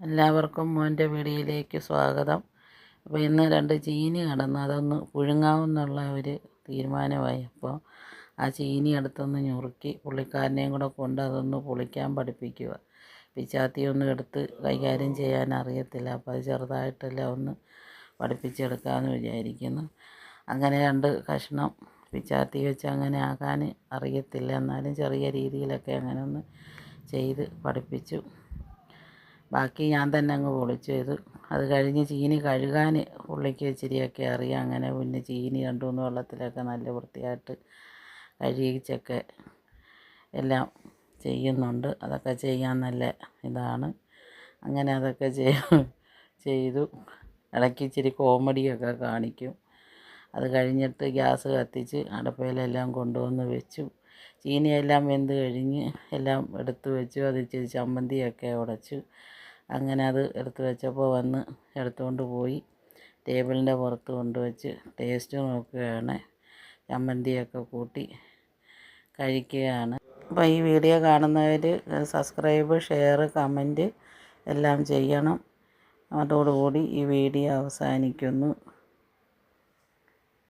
എല്ലാവർക്കും മോൻ്റെ വീഡിയോയിലേക്ക് സ്വാഗതം. അപ്പോൾ ഇന്ന് 2 ചീനി കടന്ന് അതൊന്ന് പുഴുങ്ങാമെന്നുള്ള ഒരു തീരുമാനമായി. അപ്പോൾ ആ ചീനി എടുത്തൊന്ന് ഞുറുക്കി പുള്ളിക്കാരനെയും കൂടെ കൊണ്ട് അതൊന്ന് പൊളിക്കാൻ പഠിപ്പിക്കുക. പിച്ചാത്തിയൊന്നും എടുത്ത് കൈകാര്യം ചെയ്യാൻ അറിയത്തില്ല. അപ്പോൾ അത് ചെറുതായിട്ടെല്ലാം ഒന്ന് പഠിപ്പിച്ചെടുക്കാമെന്ന് വിചാരിക്കുന്നു. അങ്ങനെ 2 കഷ്ണം പിച്ചാത്തി വെച്ച് അങ്ങനെ ആക്കാൻ അറിയത്തില്ല, എന്നാലും ചെറിയ രീതിയിലൊക്കെ അങ്ങനെ ഒന്ന് ചെയ്ത് പഠിപ്പിച്ചു. ബാക്കി ഞാൻ തന്നെ അങ്ങ് പൊളിച്ചു ചെയ്തു. അത് കഴിഞ്ഞ് ചീനി കഴുകാൻ പുള്ളിക്ക് ഇച്ചിരിയൊക്കെ അറിയാം. അങ്ങനെ പിന്നെ ചീനി 2-3 വെള്ളത്തിലൊക്കെ നല്ല വൃത്തിയായിട്ട് കഴുകിച്ചൊക്കെ എല്ലാം ചെയ്യുന്നുണ്ട്. അതൊക്കെ ചെയ്യാൻ നല്ല ഇതാണ്. അങ്ങനെ അതൊക്കെ ചെയ്തു. ഇടയ്ക്ക് ഇച്ചിരി കോമഡിയൊക്കെ കാണിക്കും. അത് കഴിഞ്ഞിട്ട് ഗ്യാസ് കത്തിച്ച് അടുപ്പയിലെല്ലാം കൊണ്ടുവന്ന് വെച്ചു. ചീനിയെല്ലാം വെന്ത് കഴിഞ്ഞ് എല്ലാം എടുത്ത് വെച്ചു. അത് ഇച്ചിരി ചമ്മന്തിയൊക്കെ ഉടച്ചു. അങ്ങനെ അത് എടുത്ത് വെച്ചപ്പോൾ വന്ന് എടുത്തുകൊണ്ട് പോയി ടേബിളിൻ്റെ പുറത്ത് കൊണ്ടുവച്ച് ടേസ്റ്റ് നോക്കുകയാണ്. ചമ്മന്തിയൊക്കെ കൂട്ടി കഴിക്കുകയാണ്. അപ്പോൾ ഈ വീഡിയോ കാണുന്നവർ സബ്സ്ക്രൈബ്, ഷെയർ, കമൻറ്റ് എല്ലാം ചെയ്യണം. അതോടുകൂടി ഈ വീഡിയോ അവസാനിക്കുന്നു.